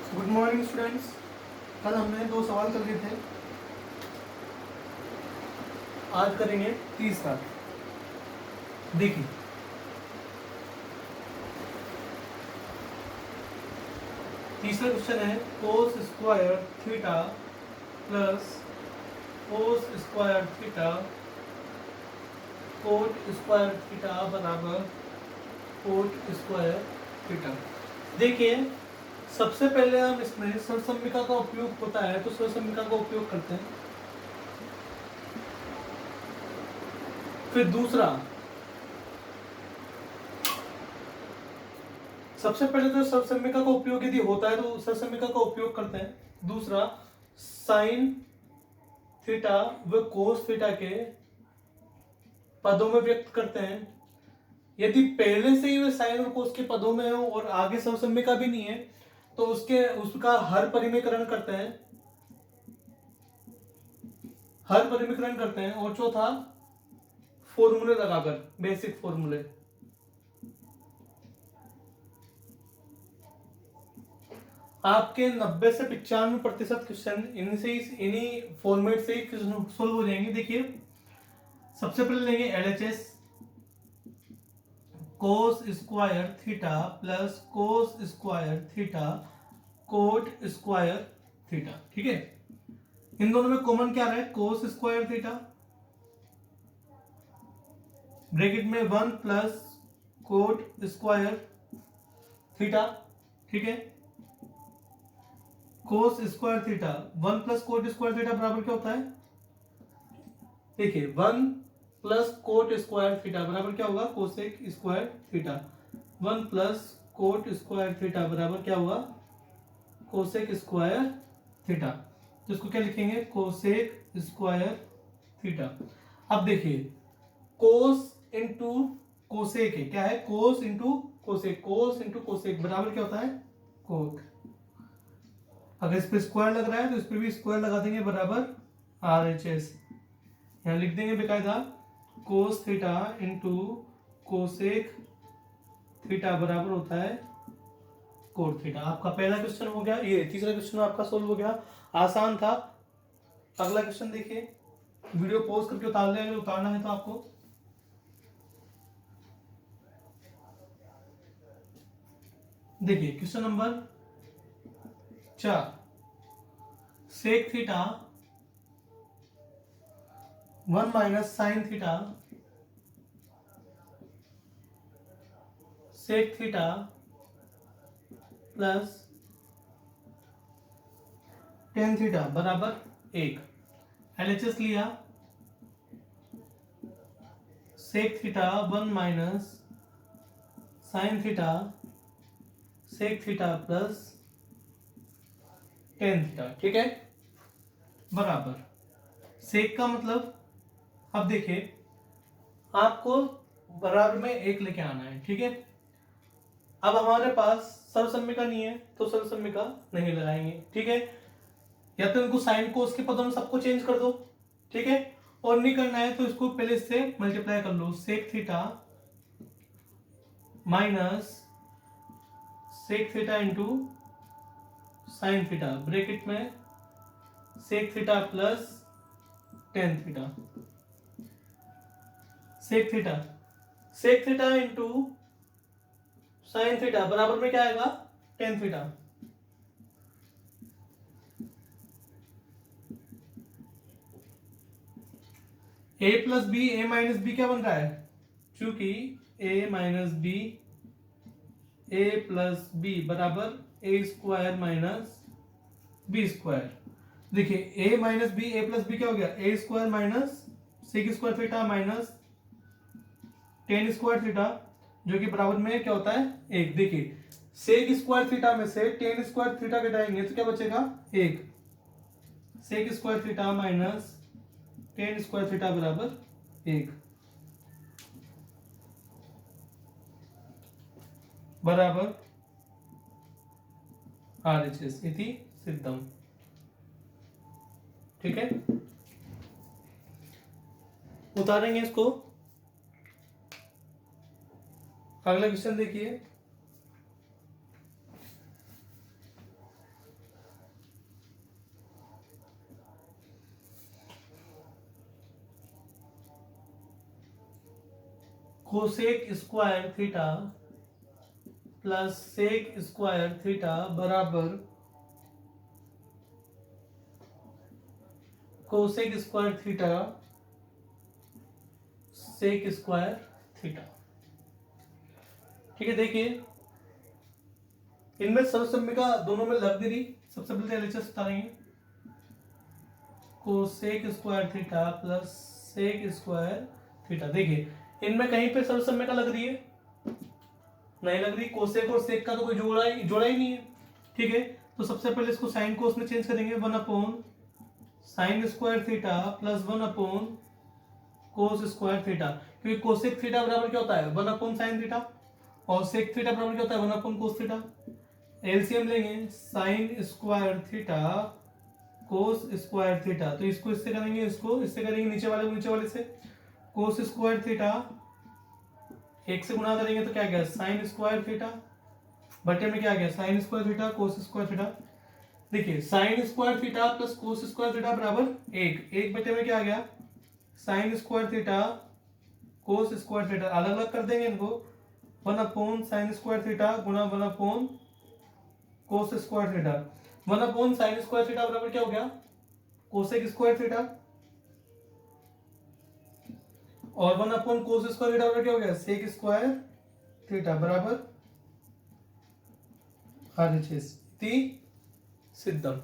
Good morning students. कल हमने 2 सवाल कर लिए थे, आज करेंगे तीसरा। देखिए, तीसरा क्वेश्चन है कोस square theta plus cos square theta coat square theta बराबर कोट स्क्वायर थीटा। देखिए, सबसे पहले हम इसमें सरसम्मिका का उपयोग होता है तो सरसम्मिका का उपयोग करते हैं। फिर दूसरा, सबसे पहले तो सरसम्मिका का उपयोग यदि होता है तो सरसम्मिका का उपयोग करते हैं। दूसरा, साइन थीटा व कोस थीटा के पदों में व्यक्त करते हैं। यदि पहले से ही वे साइन और कोस के पदों में हो और आगे सरसम्मिका भी नहीं है तो उसका हर परिमीकरण करते हैं, और चौथा, फॉर्मूले लगाकर, बेसिक फॉर्मूले। आपके 90 से 95% क्वेश्चन इन्हीं फॉर्मेट से ही सोल्व हो जाएंगे। देखिए, सबसे पहले लेंगे एलएचएस, कोस square theta plus cos square theta coat square theta. ठीक है, इन दोनों में कॉमन क्या रहा है? कोस स्क्वायर थीटा, ब्रैकेट में 1 प्लस कोट स्क्वायर थीटा। ठीक है, कोस square theta 1 plus cot square theta बराबर क्या होता है? देखिए, 1 प्लस कोट स्क्वायर थीटा बराबर क्या होगा? Cosec square theta. 1 plus cot square theta बराबर क्या होगा? Cosec square theta. तो इसको क्या लिखेंगे? Cosec square theta. अब देखिए, कोस इंटू कोसेक है, क्या है? कोस इंटू कोसेक, कोस इंटू कोसेक बराबर क्या होता है? कोट। अगर इस पे स्क्वायर लग रहा है तो इस पे भी स्क्वायर लगा देंगे, बराबर आरएचएस। यहां लिख देंगे बेकायदा, cos theta into cosec theta बराबर होता है कोट थीटा। आपका पहला क्वेश्चन हो गया, ये तीसरा क्वेश्चन आपका सोल्व हो गया, आसान था। अगला क्वेश्चन देखिए, वीडियो पॉज करके उतार ले, अगर उतारना है तो आपको। देखिए, question number 4, sec theta 1 minus sine theta sec theta plus tan theta बराबर 1। एलएचएस लिया, sec theta 1 minus sine theta sec theta plus tan theta. ठीक है, बराबर सेक का मतलब, अब देखिए, आपको बराबर में 1 लेके आना है। ठीक है, अब हमारे पास सरसम्मिका नहीं है तो सरसम्मिका नहीं लगाएंगे। ठीक है, या तो इनको साइन कोस के पदों में सबको चेंज कर दो। ठीक है, और नहीं करना है तो इसको पहले इससे मल्टीप्लाई कर लो, sec theta minus sec theta into sine theta, bracket में sec theta plus tan theta. Sec theta into sine theta बराबर में क्या आएगा? Tan theta. A plus B, A minus B क्या बन रहा है? चूंकि A minus B, A plus B बराबर A square minus B square. देखिए, A minus B, A plus B क्या हो गया? A square minus sec square theta minus tan square theta, जो कि बराबर में क्या होता है? 1। देखिए, सेक स्क्वायर थीटा में से टेन स्क्वायर थीटा घटाएंगे तो क्या बचेगा? 1। Sec square theta minus tan square theta बराबर 1 बराबर आरएचएस इति सिद्धम। ठीक है, उतारेंगे इसको। अगला क्वेश्चन देखिए, cosec square theta plus sec square theta बराबर cosec square theta sec square theta. ठीक है, देखिए इनमें सर्वसम्मिका दोनों में लग नहीं रही। सबसे पहले एलएचएस बता रहे हैं, cosec square theta plus sec square theta. देखिए इनमें कहीं पे सर्वसम्मिका लग रही है? नहीं लग रही। कोसेक और सेक का तो कोई जोड़ा ही नहीं है। ठीक है, तो सबसे पहले इसको साइन कोस में चेंज करेंगे, 1 साइन स्क्वायर थीटा प्लस 1 कोस स्क्वायर थीटा। क्योंकि कोसेक थीटा बराबर क्या होता है? 1 साइन थीटा, और सेक थीटा बराबर क्या होता है? 1 कोस थीटा। एलसीएम लेंगे, sign square theta cos square theta, तो इसको इससे करेंगे, इसको इससे करेंगे, नीचे वाले को नीचे वाले से। कोस स्क्वायर थीटा एक से गुणा करेंगे तो क्या गया? साइन स्क्वायर थीटा बटे में क्या गया? Sine square theta cos square theta. देखिए sine square theta plus cos square theta बराबर एक बटे में क्या गया? Sine square theta cos square theta. अलग अलग कर देंगे इनको, 1 साइन स्क्वायर थीटा गुणा 1 कोस square theta. 1 sign square theta बराबर क्या हो गया? कोसेक स्क्वायर थीटा, और 1 कोस स्क्वायर थीटा बराबर क्या हो गया? सेक स्क्वायर थीटा बराबर RHS सिद्धम।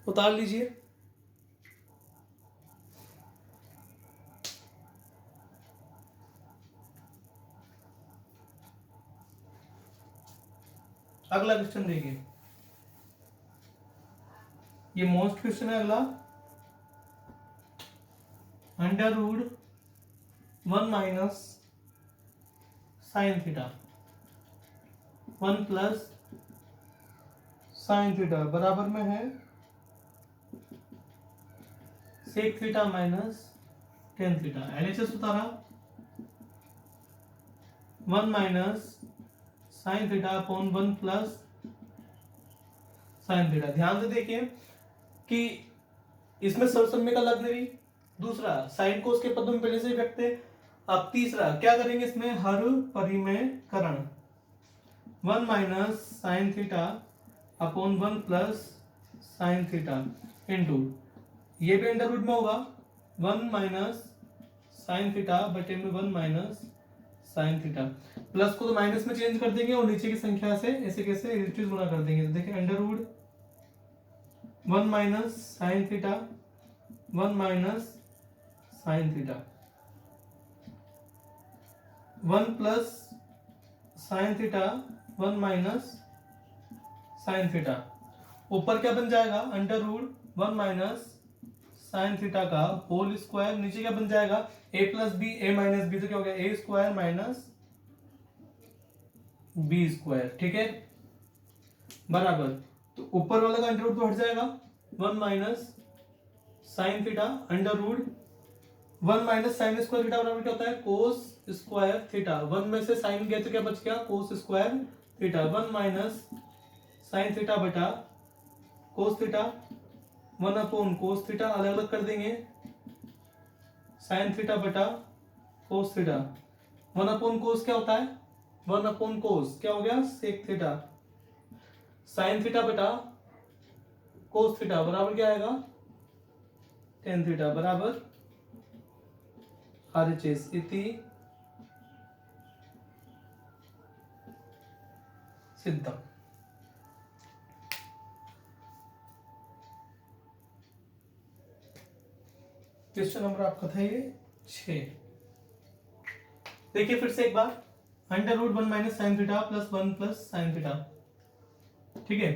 उतार लीजिए। अगला क्वेश्चन देखिए, ये मोस्ट क्वेश्चन है अगला। Under root 1 minus sine theta 1 plus sine theta बराबर में है sec theta minus tan theta. LHS उतारा, 1 minus sine theta upon 1 plus sine theta. ध्यान से देखिए कि इसमें सर्वसम्मिका लग नहीं रही। दूसरा, साइन कोस के पदों में पहले से व्यक्त है। अब तीसरा क्या करेंगे, इसमें हर परिमेयकरण 1 minus sine theta upon 1 plus sine theta into, ये भी अंडर रूट में होगा, 1 माइनस साइन थीटा बटे में 1 माइनस साइन थीटा। प्लस को तो माइनस में चेंज कर देंगे और नीचे की संख्या से ऐसे कैसे रिलेटिव गुणा कर देंगे। तो देखिए under root 1 minus sine theta 1 minus sine theta 1 plus sine theta 1 minus sine theta. ऊपर क्या बन जाएगा? Under root 1 minus sine theta का होल स्क्वायर। नीचे क्या बन जाएगा? a plus B A minus B, तो क्या हो गया? A square minus B square. ठीक है, बराबर, तो ऊपर वाला का अंडर रूट तो हट जाएगा, 1 minus sine theta under root 1 minus sine square theta बराबर क्या होता है? कोस स्क्वायर थीटा। 1 में से साइन गया तो क्या बच गया? Cos square theta. 1 minus sine theta बटा cos theta 1 upon cos theta. अलग अलग कर देंगे, साइन थीटा बटा कोस थीटा। 1 अपॉन कोस क्या होता है? 1 अपॉन कोस क्या हो गया? Sec theta. साइन थीटा बटा कोस थीटा बराबर क्या आएगा? टेन थीटा बराबर RHS इति सिद्धम। क्वेश्चन नंबर आपका था ये 6। देखिए फिर से एक बार, under root 1 minus sine theta plus 1 plus sine theta. ठीक है,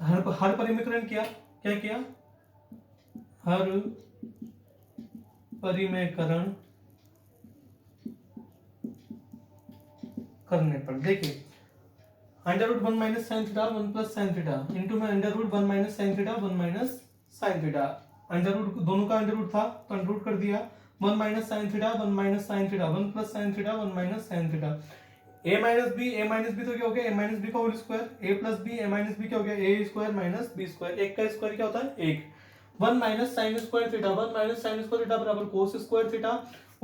हर परिमेयकरण किया। क्या किया? हर परिमेयकरण करने पर देखिए under root 1 minus sine theta 1 plus sine theta into में under root 1 minus sine theta 1 minus sine theta. Under root दोनों का अंडर रूट था तो अंडर रूट कर दिया। 1 minus sine theta 1 minus sine theta 1 plus sine theta 1 minus sine theta. a minus B तो क्या हो गया? a माइनस बी का whole square. a plus B a minus B क्या हो गया? a square minus B square. एक का स्क्वायर क्या होता है? एक। 1 minus sine square theta 1 minus sine square theta बराबर कोस स्क्वायर थीटा।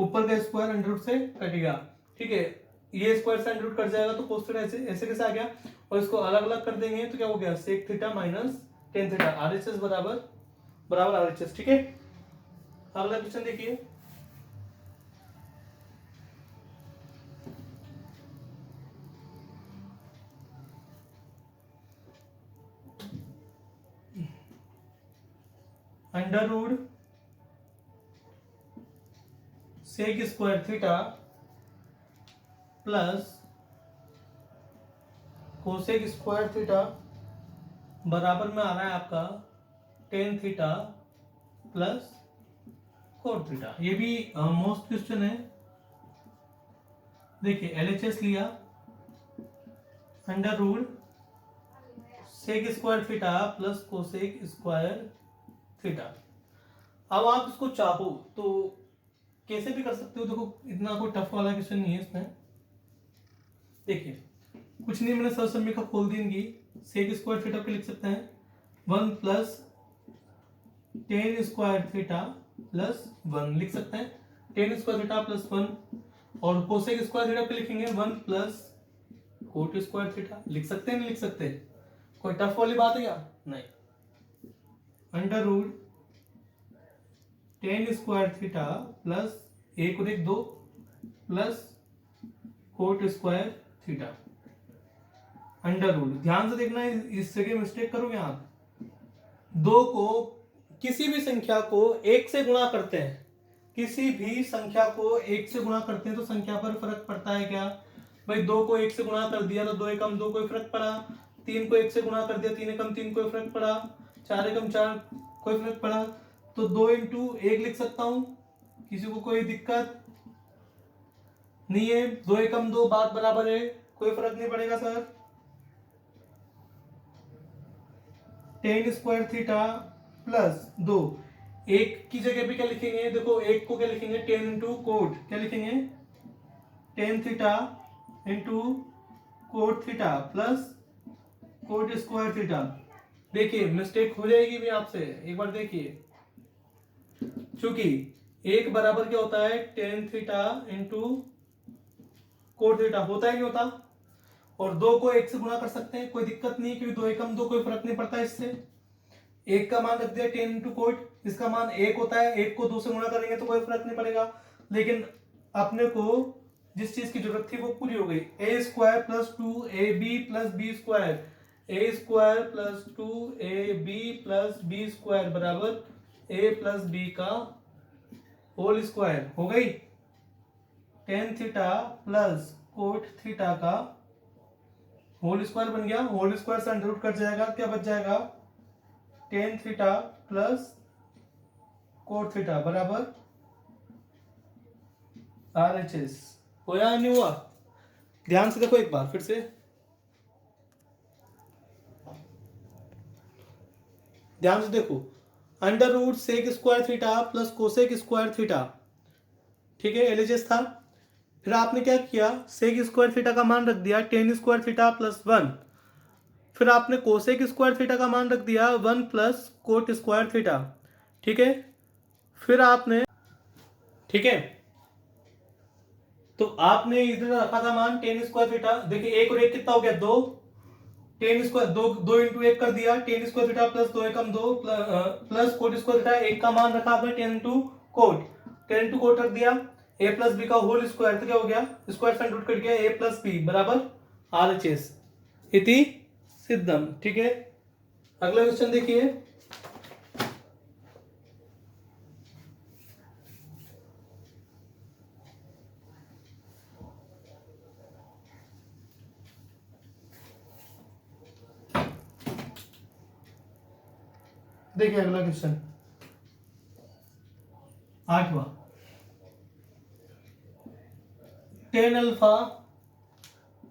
ऊपर का स्क्वायर अंडर रूट से कटेगा, ठीक है। ये स्क्वायर से अंडर रूट कट जाएगा तो कोस थीटा ऐसे ऐसे कैसे आ गया, और इसको अलग अलग कर देंगे तो क्या हो गया, sec theta minus tan theta, RHS बराबर बराबर आरएचएस, ठीक है। अगला क्वेश्चन देखिए, under root sec square theta plus cosec square theta बराबर में आ रहा है आपका tan theta plus cot theta. ये भी मोस्ट क्वेश्चन है। देखिए एलएचएस लिया, under root sec square theta plus cosec square theta. अब आप इसको चाहो तो कैसे भी कर सकते हो, देखो इतना कोई टफ वाला क्वेश्चन नहीं है इसमें। देखिए कुछ नहीं, मैंने सरल समीकरण खोल देंगी, सेक स्क्वायर थीटा पे लिख सकते हैं 1 plus ten square theta plus 1 लिख सकते हैं, टेन स्क्वायर थीटा प्लस 1, और कोसेक स्क्वायर थीटा पे लिखेंगे 1 प्लस कोट स्क्वायर थीटा, लिख सकते हैं नहीं लिख सकते, कोई टफ वाली बात है क्या, नहीं। Under root tan square theta plus 1 और 1 2 plus cot square theta under root. ध्यान से देखना, इस जगह मिस्टेक करोगे आप, दो को किसी भी संख्या को एक से गुणा करते हैं, किसी भी संख्या को एक से गुणा करते हैं तो संख्या पर फर्क पड़ता है क्या, भाई 2 को 1 से गुणा कर दिया तो 2 एकम 2 कोई फर्क पड़ा, 3 को 1 से गुणा कर दिया 3 एकम 3 कोई फर्क पड़ा, 4 एकम 4 कोई फर्क पड़ा, तो 2 इंटू 1 लिख सकता हूं, किसी को कोई दिक्कत नहीं है, 2 एकम 2 बात बराबर है, कोई फर्क नहीं पड़ेगा sir. Ten square theta plus 2, एक की जगह पे क्या लिखेंगे, देखो एक को क्या लिखेंगे, टेन इंटू कोट, क्या लिखेंगे, tan theta into cot theta plus cot square theta. देखिए मिस्टेक हो जाएगी भी आपसे, एक बार देखिए, क्योंकि एक बराबर क्या होता है, tan theta into cot theta होता है नहीं होता, और 2 को 1 से गुणा कर सकते हैं, कोई दिक्कत नहीं, क्योंकि 2 एकम 2 कोई फर्क नहीं पड़ता इससे। 1 का मान रख दिया 10 इंटू कोट, इसका मान 1 होता है, 1 को 2 से गुणा करेंगे तो कोई फर्क नहीं पड़ेगा, लेकिन अपने को जिस चीज की जरूरत थी वो पूरी हो गई। A square plus 2 A B plus B square, A square plus 2 A B plus B square बराबर ए प्लस बी का होल स्क्वायर हो गई। Tan theta plus cot theta का होल स्क्वायर बन गया, होल स्क्वायर से अंडर रूट कट जाएगा, क्या बच जाएगा, tan theta plus cot theta बराबर आरएचएस। होया नहीं हुआ, ध्यान से देखो एक बार फिर से, ध्यान से देखो, under root sec square theta plus cosec square theta, ठीक है, एलएचएस था। फिर आपने क्या किया, सेक स्क्वायर थीटा का मान रख दिया टेन स्क्वायर थीटा प्लस 1, फिर आपने कोसेक स्क्वायर थीटा का मान रख दिया 1 प्लस कोट स्क्वायर थीटा, ठीक है। फिर आपने, ठीक है, तो आपने इधर रखा था मान टेन स्क्वायर थीटा, देखिए 1 और 1 कितना हो गया, 2, टेन स्क्वायर 2 इंटू 1 कर दिया, टेन स्क्वायर थीटा प्लस 2 एकम 2 प्लस कोट स्क्वायर थीटा, 1 का मान रखा आपने 10 इंटू कोट, 10 इंटू कोट रख दिया, ए प्लस बी का होल स्क्वायर, तो क्या हो गया, स्क्वायर से रूट कट गया, ए प्लस बी बराबर आरएचएस इति सिद्धम, ठीक है। अगला क्वेश्चन देखिए, देखिए अगला क्वेश्चन 8वां, tan alpha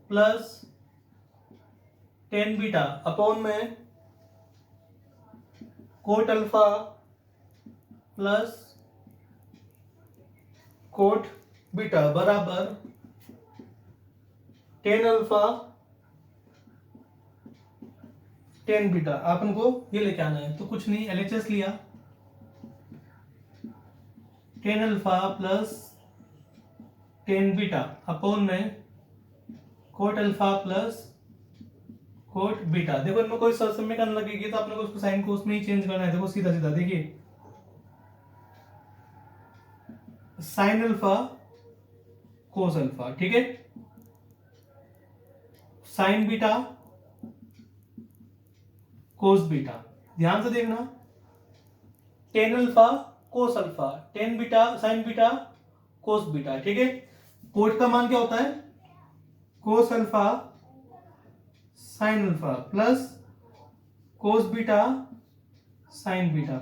plus tan beta upon में cot alpha plus cot beta बराबर टेन अल्फा टेन बीटा, अपन को ये लेके आना है, तो कुछ नहीं, एलएचएस लिया, tan alpha plus tan beta upon में cot alpha plus cot beta. देखो इनमें कोई समीकरण लगेगी तो आपने को उसको साइन कोस में ही चेंज करना है। देखो सीधा सीधा देखिए, साइन अल्फा कोस अल्फा, ठीक है, साइन बीटा कोस बीटा। ध्यान से देखना, tan alpha cos alpha, tan beta sine beta cos beta, ठीक है। कोट का मान क्या होता है, cos alpha sine alpha plus cos beta sine beta,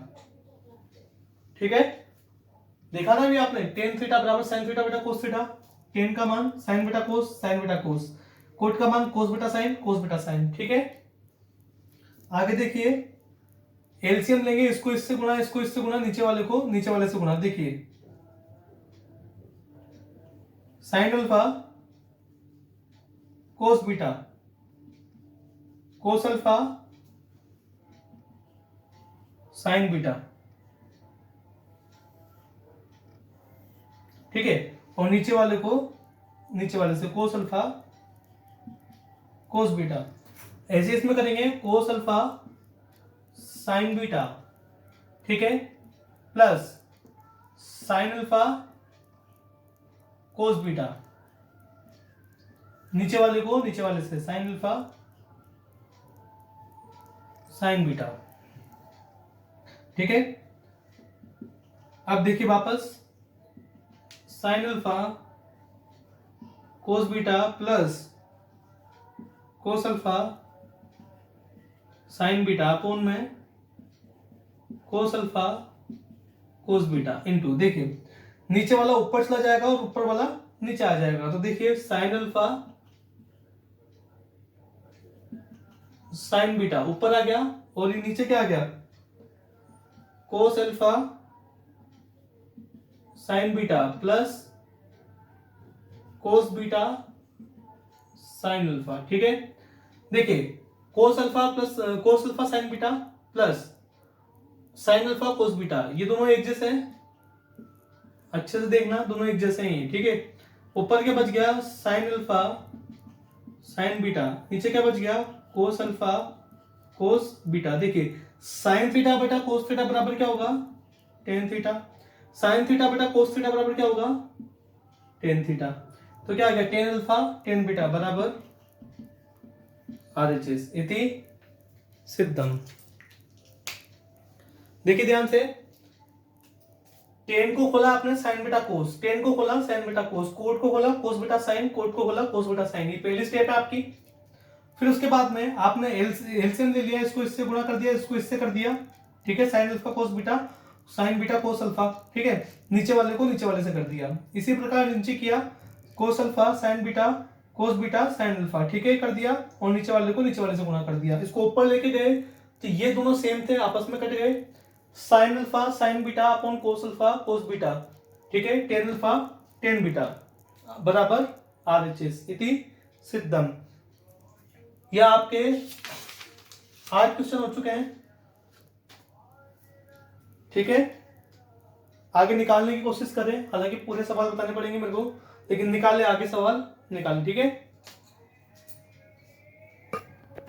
ठीक है। देखा ना भी आपने, टेन थीटा बराबर साइन थीटा बेटा कोस थीटा, टेन का मान sine beta cos, sine beta cos, cot का मान cos beta sine, cos beta sine, ठीक है। आगे देखिए, एलसीएम लेंगे, इसको इससे गुणा, इसको इससे गुणा, नीचे वाले को नीचे वाले से गुणा। देखिए साइन अल्फा कोस बीटा कोस अल्फा साइन बीटा, ठीक है। और नीचे वाले को नीचे वाले से कोस अल्फा कोस बीटा। ऐसे इसमें करेंगे कोस अल्फा साइन बीटा, ठीक है, plus sign alpha cos beta, नीचे वाले को नीचे वाले से साइन अल्फा साइन बीटा, ठीक है। अब देखिए वापस, sine alpha cos beta plus cos alpha sine beta upon में cos alpha cos beta into, देखिए नीचे वाला ऊपर चला जाएगा और ऊपर वाला नीचे आ जाएगा। तो देखिए साइन अल्फा साइन बीटा ऊपर आ गया और ये नीचे क्या आ गया, कोस alpha sine beta plus cos beta sine alpha, ठीक है। देखिए cos alpha plus cos alpha sine beta plus sign alpha cos beta, ये दोनों एक जैसे हैं, अच्छे से देखना दोनों एक जैसे ही, ठीक है। ऊपर क्या बच गया, साइन अल्फा साइन बीटा, नीचे क्या बच गया, कोस अल्फा कोस बीटा। देखिए साइन थीटा बेटा कोस थीटा बराबर क्या होगा, टेन थीटा, साइन थीटा बेटा कोस थीटा बराबर क्या होगा, टेन थीटा। तो क्या आ गया, टेन अल्फा टेन बीटा बराबर RHS इति सिद्धम। देखिए ध्यान से, टेन को खोला आपने साइन बीटा कोस, टेन को खोला साइन बीटा कोस, कोट को खोला कोस बीटा साइन, कोट को खोला कोस बीटा साइन, ये पहली स्टेप है आपकी। फिर उसके बाद में आपने एलसीएम ले लिया, इसको इससे गुणा कर दिया, इसको इससे कर दिया, ठीक है, sign alpha cos beta sine beta cos alpha, ठीक है, नीचे वाले को नीचे वाले से कर दिया। इसी प्रकार नीचे किया, कोस alpha sine beta cos beta sine alpha, ठीक है, कर दिया, और नीचे वाले को नीचे वाले से गुणा कर दिया। इसको ऊपर लेके गए तो ये दोनों सेम थे, आपस में कट गए, sine alpha sine beta upon कोस अल्फा कोस बीटा, ठीक है, टेन अल्फा टेन बीटा बराबर RHS इति सिद्धम। यह आपके 8 क्वेश्चन हो चुके हैं, ठीक है। आगे निकालने की कोशिश करें, हालांकि पूरे सवाल बताने पड़ेंगे मेरे को, लेकिन निकाले आगे सवाल निकालें, ठीक है।